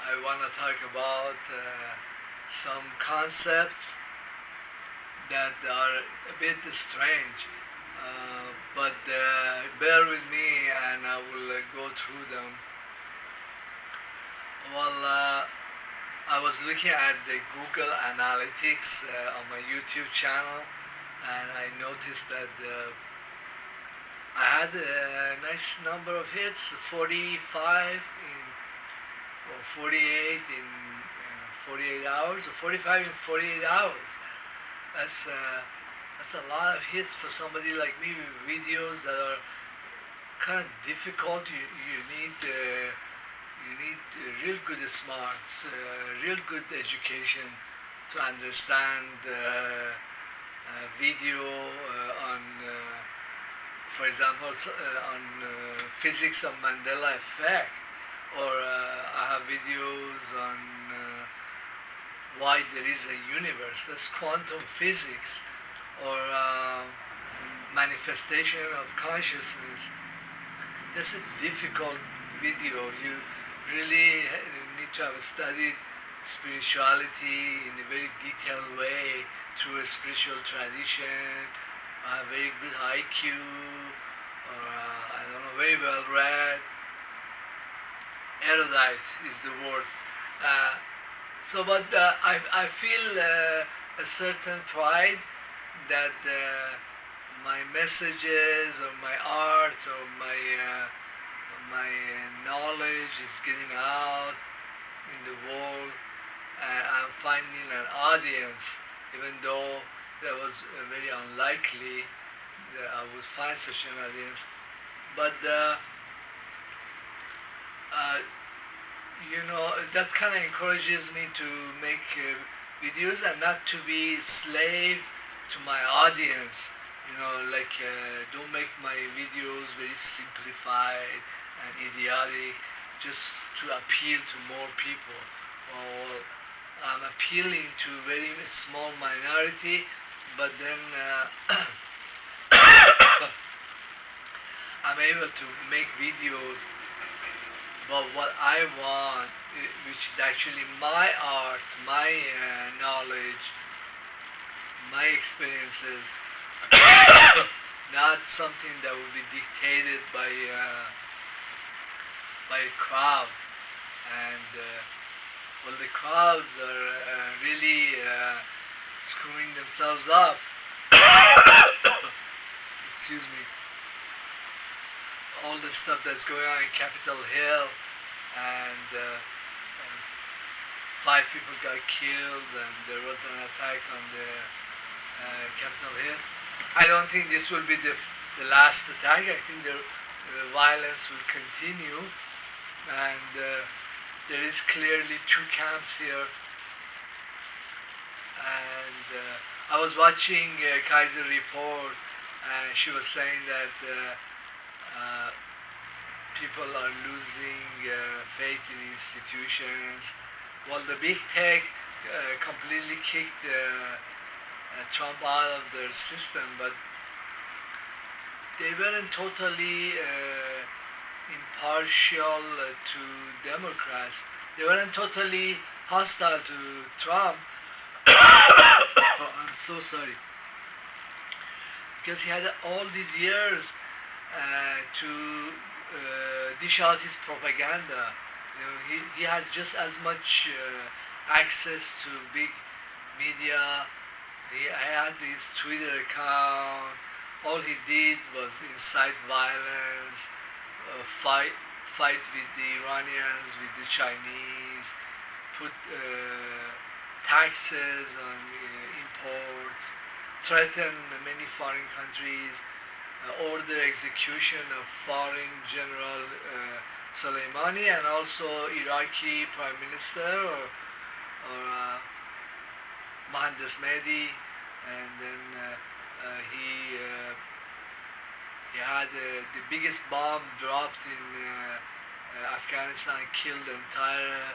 I want to talk about some concepts that are a bit strange, but bear with me and I will go through them. Well, I was looking at the Google Analytics on my YouTube channel, and I noticed that I had a nice number of hits, 45 in or 48 in 48 hours, or 45 in 48 hours. That's uh, that's a lot of hits for somebody like me with videos that are kind of difficult. You need real good smarts, real good education to understand video on, for example, on physics of Mandela effect, or I have videos on why there is a universe. That's quantum physics, or manifestation of consciousness. That's a difficult video. You really need to have studied spirituality in a very detailed way through a spiritual tradition, a very good IQ, or I don't know, very well read. Erudite is the word. Uh, but I feel a certain pride that my messages or my art or my knowledge is getting out in the world, and I'm finding an audience, even though that was very unlikely that I would find such an audience. But uh, that kind of encourages me to make videos and not to be slave to my audience. Like, don't make my videos very simplified and idiotic just to appeal to more people. Or I'm appealing to very small minority, but then I'm able to make videos about what I want, which is actually my art, my knowledge, my experiences, not something that will be dictated by a crowd. And well, the crowds are really screwing themselves up. Excuse me. All the stuff that's going on in Capitol Hill, and five people got killed, and there was an attack on the Capitol Hill. I don't think this will be the last attack. I think the violence will continue, and there is clearly two camps here. And I was watching Kaiser Report, and she was saying that people are losing faith in institutions. Well, the big tech completely kicked Trump out of their system, but they weren't totally impartial to Democrats. They weren't totally hostile to Trump. Oh, I'm so sorry. Because he had all these years to dish out his propaganda. He had just as much access to big media. He had his Twitter account. All he did was incite violence, fight with the Iranians, with the Chinese, put taxes on imports, threaten many foreign countries, order execution of foreign general Soleimani, and also Iraqi prime minister, or Mohandas Mehdi. And then he had the biggest bomb dropped in Afghanistan, killed the entire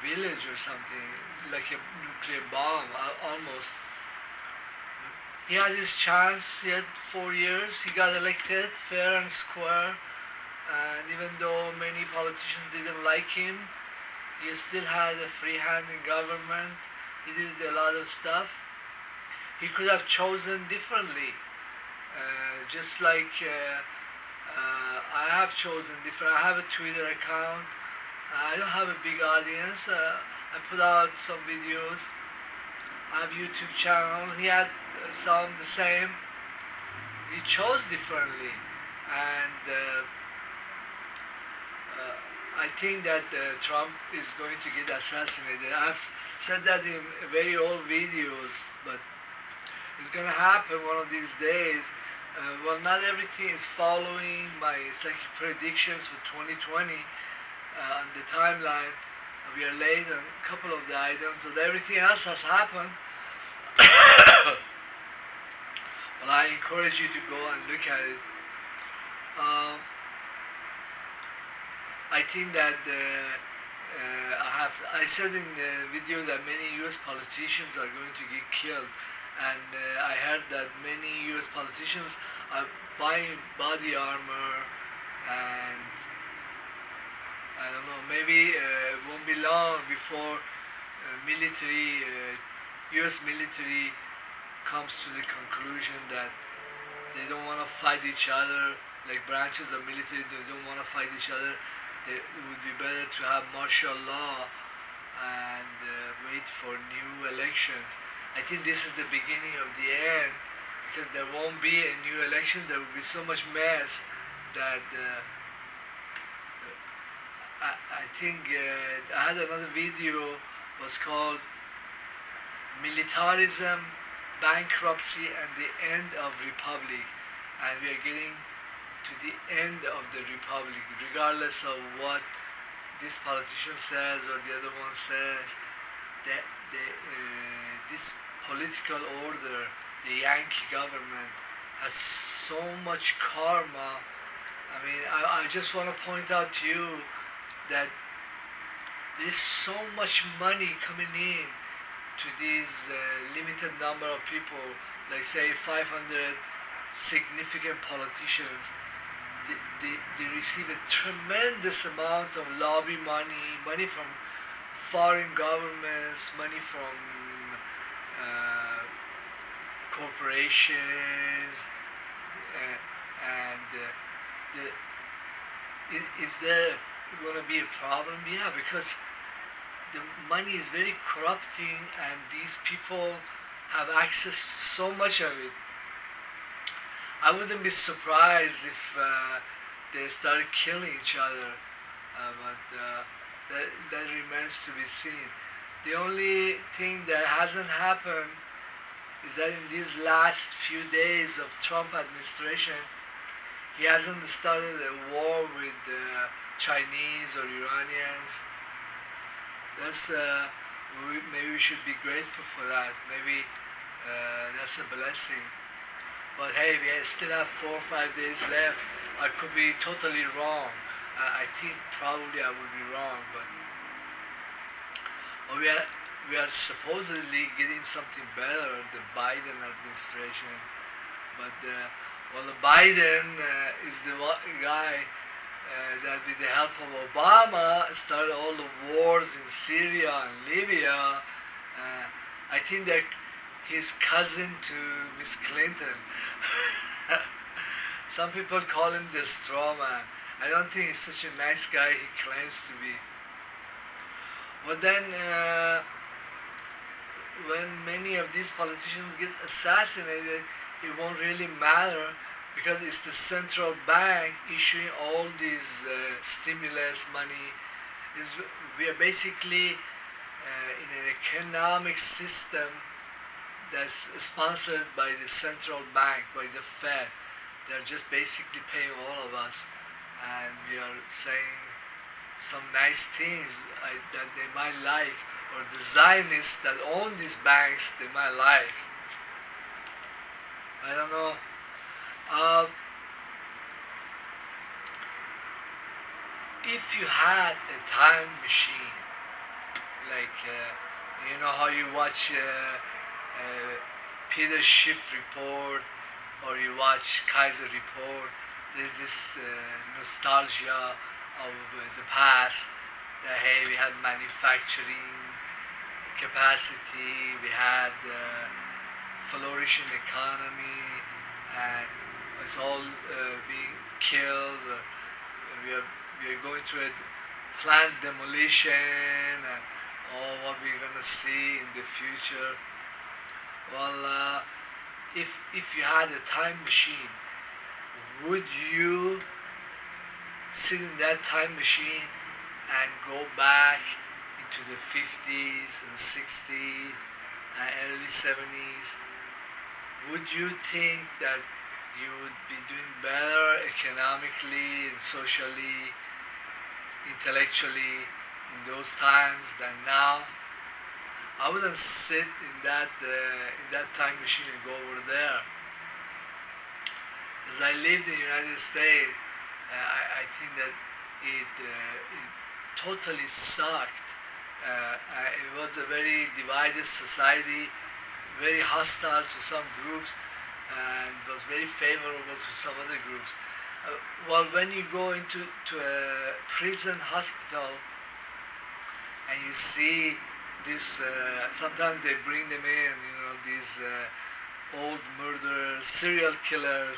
village or something, like a nuclear bomb almost. He had his chance. He had 4 years. He got elected fair and square, and even though many politicians didn't like him, he still had a free hand in government. He did a lot of stuff. He could have chosen differently, just like I have chosen different. I have a Twitter account. I don't have a big audience. I put out some videos. I have YouTube channel. He had some the same. He chose differently, and I think that Trump is going to get assassinated. I've said that in very old videos, but it's gonna happen one of these days. Well, not everything is following my psychic predictions for 2020 on the timeline. We are late on a couple of the items, but everything else has happened. Well, I encourage you to go and look at it. Um, I think that I said in the video that many U.S. politicians are going to get killed, and I heard that many U.S. politicians are buying body armor, and I don't know, maybe it won't be long before U.S. military comes to the conclusion that they don't want to fight each other, like branches of military, they don't want to fight each other. It would be better to have martial law and wait for new elections. I think this is the beginning of the end because there won't be a new election. There will be so much mess that I think I had another video was called Militarism, Bankruptcy, and the End of Republic, and we are getting to the end of the republic, regardless of what this politician says or the other one says. That this political order, the Yankee government, has so much karma. I mean, I just want to point out to you that there's so much money coming in to these limited number of people, like say 500 significant politicians. They receive a tremendous amount of lobby money, money from foreign governments, money from uh, corporations, and is there going to be a problem? Yeah, because the money is very corrupting, and these people have access to so much of it. I wouldn't be surprised if they started killing each other, but that remains to be seen. The only thing that hasn't happened is that in these last few days of Trump administration, he hasn't started a war with Chinese or Iranians. That's maybe we should be grateful for that. Maybe that's a blessing. But hey, we still have 4 or 5 days left. I could be totally wrong. I think probably I would be wrong, but we are supposedly getting something better, the Biden administration. But well, Biden is the guy that, with the help of Obama, started all the wars in Syria and Libya. I think that his cousin to Miss Clinton. Some people call him the straw man. I don't think he's such a nice guy he claims to be. But then, when many of these politicians get assassinated, it won't really matter because it's the central bank issuing all these stimulus money. We are basically in an economic system that's sponsored by the central bank, by the Fed. They're just basically paying all of us, and we are saying some nice things that they might like, or the Zionists that own these banks, they might like. I don't know. Uh, if you had a time machine, like you know how you watch Peter Schiff report, or you watch Kaiser report, there's this nostalgia of the past, that hey, we had manufacturing capacity, we had flourishing economy, and it's all being killed. We are going through a plant demolition, and all what we're gonna see in the future. Well, if you had a time machine, would you sit in that time machine and go back into the 50s and 60s and early 70s? Would you think that you would be doing better economically and socially, intellectually in those times than now? I wouldn't sit in that time machine and go over there. As I lived in the United States, I think that it totally sucked. It was a very divided society, very hostile to some groups, and was very favorable to some other groups. Well, when you go into a prison hospital and you see this, sometimes they bring them in, these old murderers, serial killers,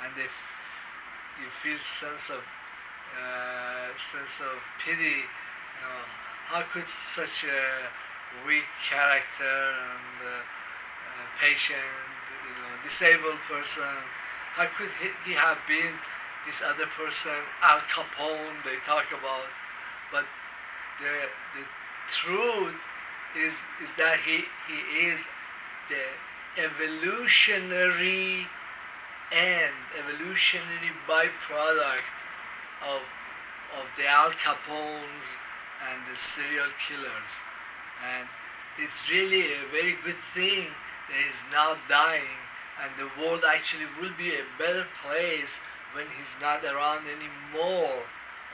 and you feel sense of pity. How could such a weak character and patient, disabled person, how could he have been this other person, Al Capone they talk about? But the truth is that he is the evolutionary evolutionary byproduct of the Al Capones and the serial killers. And it's really a very good thing that he's now dying, and the world actually will be a better place when he's not around anymore.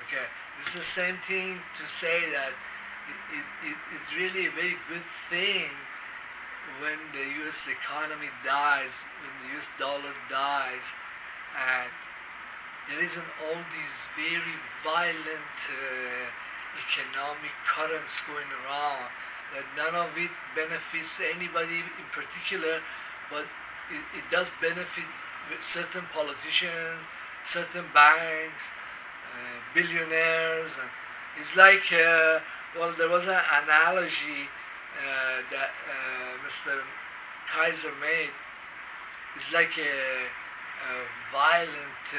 Okay, this is the same thing to say that it's really a very good thing when the U.S. economy dies, when the U.S. dollar dies, and there isn't all these very violent economic currents going around, that none of it benefits anybody in particular, but it does benefit certain politicians, certain banks, billionaires. And it's like, well, there was an analogy that Mr. Kaiser made. It's like a violent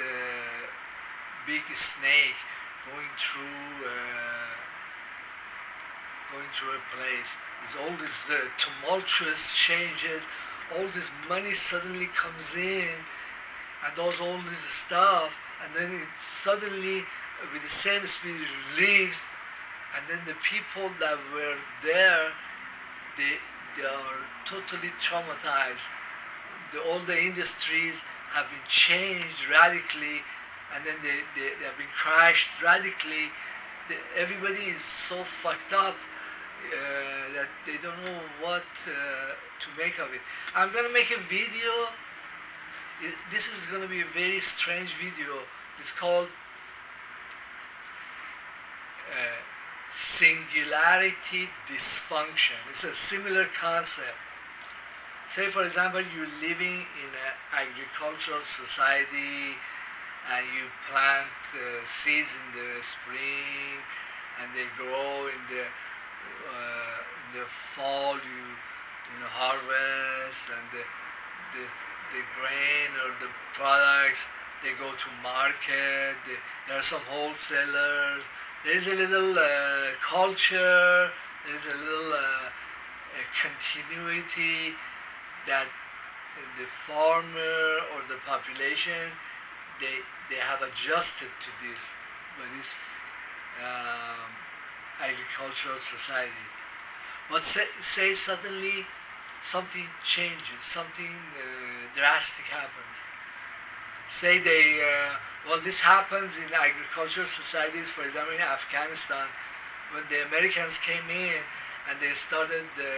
big snake going through a place. There's all these tumultuous changes. All this money suddenly comes in, and does all this stuff, and then it suddenly, with the same speed, leaves, and then the people that were there, they are totally traumatized. All the industries have been changed radically, and then they have been crashed radically. Everybody is so fucked up that they don't know what to make of it. I'm gonna make a video. This is gonna be a very strange video. It's called Singularity Dysfunction. It's a similar concept. Say, for example, you're living in an agricultural society and you plant seeds in the spring and they grow in the fall. You harvest, and the grain or the products, they go to market. There are some wholesalers. There is a little culture. There is a little continuity that the farmer or the population, they have adjusted to this agricultural society. But say suddenly something changes, something drastic happens. Say this happens in agricultural societies. For example, in Afghanistan, when the Americans came in and they started the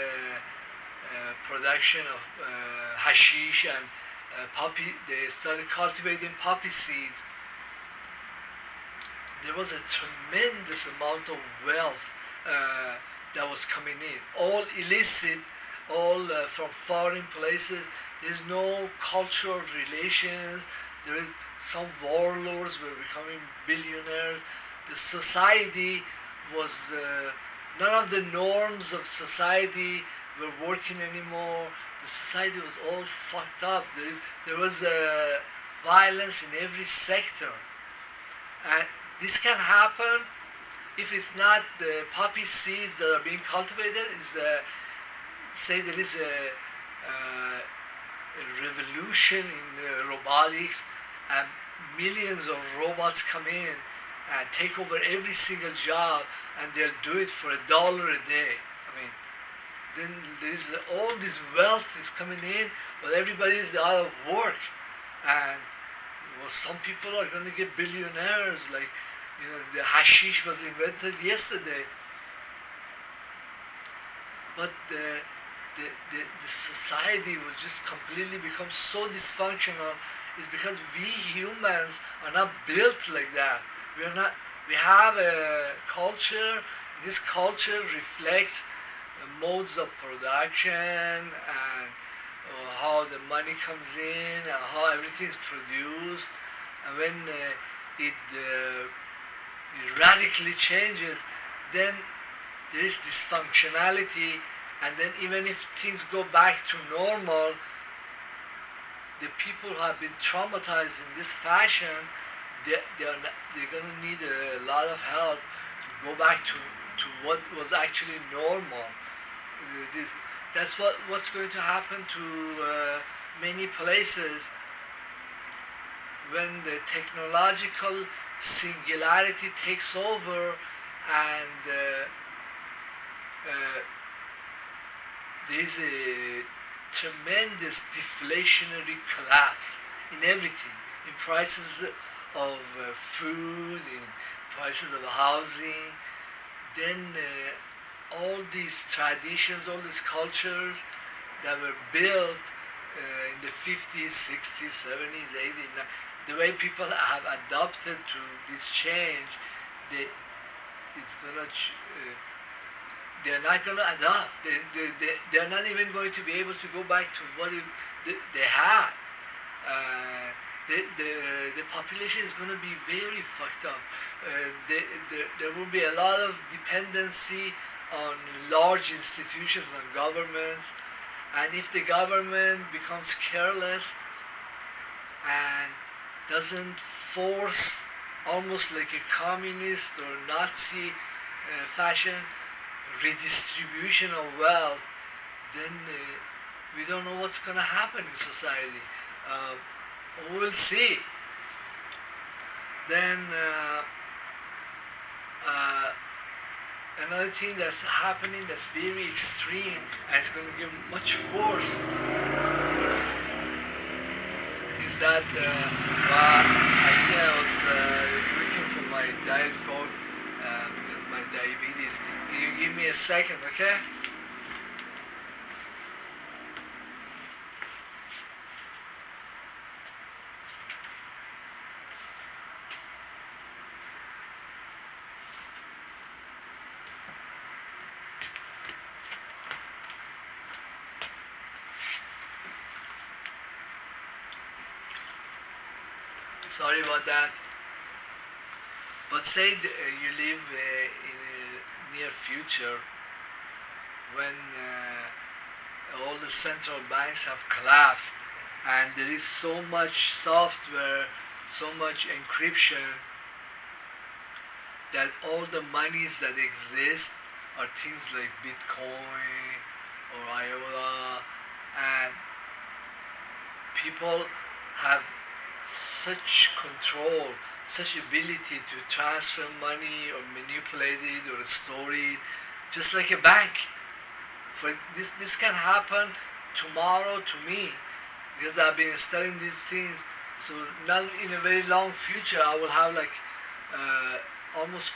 production of hashish and poppy, they started cultivating poppy seeds. there was a tremendous amount of wealth uh, that was coming in, all illicit, all from foreign places. There's no cultural relations. There is some warlords were becoming billionaires. The society was none of the norms of society were working anymore. The society was all fucked up. There was violence in every sector, and this can happen if it's not the poppy seeds that are being cultivated. Is say there is a revolution in robotics, and millions of robots come in and take over every single job, and they'll do it for $1 a day. I mean, then there's all this wealth is coming in, but everybody is out of work, and well, some people are going to get billionaires. Like, the hashish was invented yesterday, but the society will just completely become so dysfunctional is because we humans are not built like that. We are not. We have a culture. This culture reflects modes of production and how the money comes in and how everything is produced. And when it radically changes, then there is dysfunctionality, and then even if things go back to normal, the people who have been traumatized in this fashion, they're going to need a lot of help to go back to what was actually normal. This, that's what's going to happen to many places when the technological singularity takes over, and there's a tremendous deflationary collapse in everything, in prices of food, in prices of housing. Then all these traditions, all these cultures that were built in the 50s, 60s, 70s, 80s, the way people have adapted to this change, they, it's gonna they're not going to adapt. They're not even going to be able to go back to what they had. The population is going to be very fucked up. There will be a lot of dependency on large institutions, on governments, and if the government becomes careless and doesn't force, almost like a communist or Nazi fashion, redistribution of wealth, then we don't know what's going to happen in society. We'll see. Then another thing that's happening that's very extreme and it's going to get much worse is that I think I was looking for my diet coke because my diabetes. Can you give me a second, okay? Sorry about that. But say you live in a near future when all the central banks have collapsed and there is so much software, so much encryption that all the monies that exist are things like Bitcoin or IOTA, and people have such control, such ability to transfer money or manipulate it or store it, just like a bank. For this can happen tomorrow to me because I've been studying these things. So not in a very long future, I will have like almost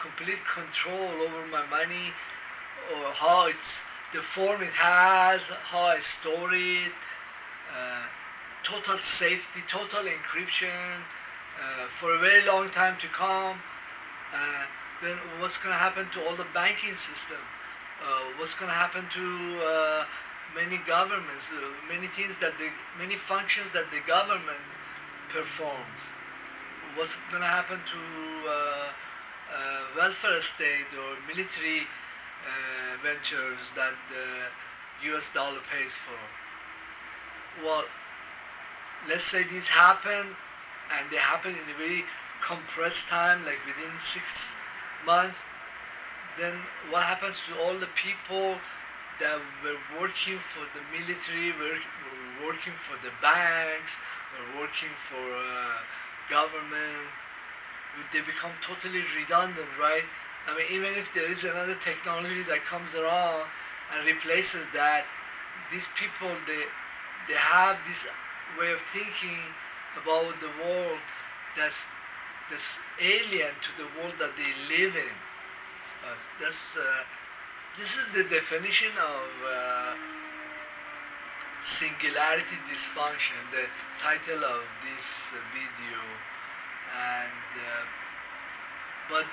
complete control over my money or how it's the form it has, how I store it. Uh, Total safety, total encryption for a very long time to come. Uh, then what's going to happen to all the banking system? What's going to happen to many governments, many things that many functions that the government performs? What's going to happen to welfare state or military ventures that the U.S. dollar pays for? Well, let's say these happen, and they happen in a very compressed time, like within 6 months. Then what happens to all the people that were working for the military, were working for the banks, were working for government? They become totally redundant, right? I mean, even if there is another technology that comes around and replaces that, these people, they have this way of thinking about the world that's that's alien to the world that they live in. That's this is the definition of singularity dysfunction, the title of this video, and but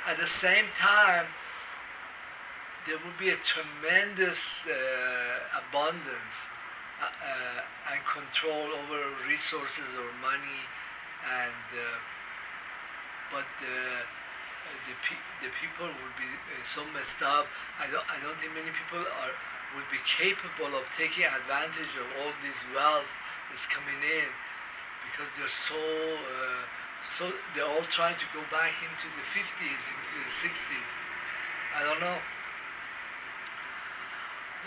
at the same time, there will be a tremendous abundance and control over resources or money, and but the people will be so messed up. I don't think many people would be capable of taking advantage of all this wealth that's coming in, because they're so they're all trying to go back into the 50s, into the 60s. I don't know.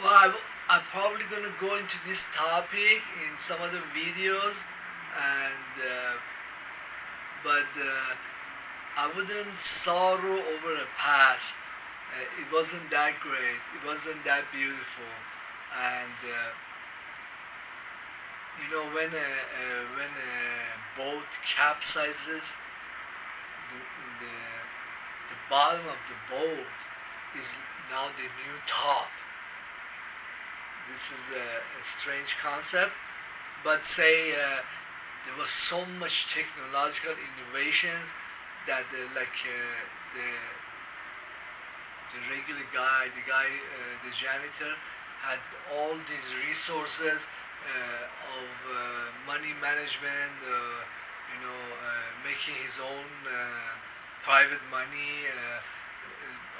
Well, I'm probably gonna go into this topic in some other videos, and but I wouldn't sorrow over a past. It wasn't that great. It wasn't that beautiful, and when a boat capsizes, the, the the bottom of the boat is now the new top. This is a strange concept, but say there was so much technological innovations that the the regular guy, the janitor, had all these resources of money management, making his own private money,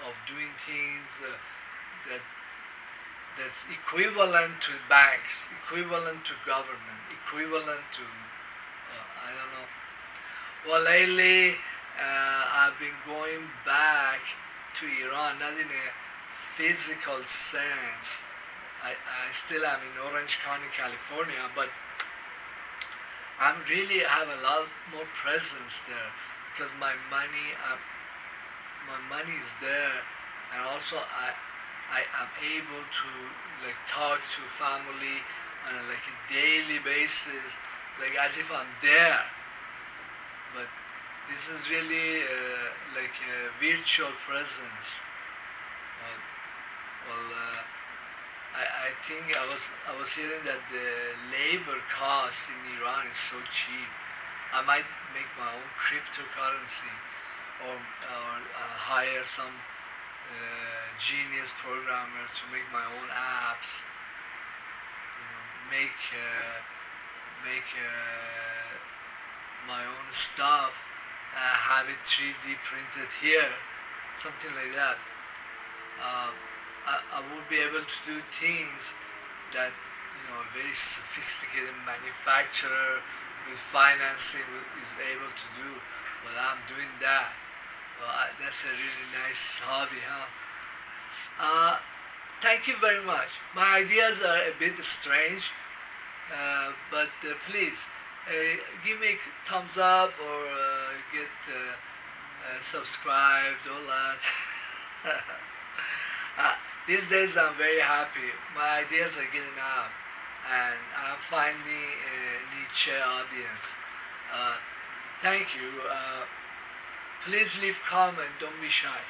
of doing things that that's equivalent to banks, equivalent to government, equivalent to I don't know. Well, lately I've been going back to Iran, not in a physical sense. I still am in Orange County, California, but I'm really have a lot more presence there because my money is there, and also I am able to like talk to family on like a daily basis, like as if I'm there. But this is really like a virtual presence. Uh, well, I think I was hearing that the labor cost in Iran is so cheap. I might make my own cryptocurrency, or hire some genius programmer to make my own apps. Make my own stuff, have it 3D printed here, something like that. Uh, I would be able to do things that a very sophisticated manufacturer with financing is able to do. But I'm doing that. Well, that's a really nice hobby, huh? Uh, Thank you very much. My ideas are a bit strange, but please give me a thumbs up, or get subscribed, all that. uh, these days I'm very happy. My ideas are getting out, and I'm finding a niche audience. Uh, Thank you. Please leave comment. Don't be shy.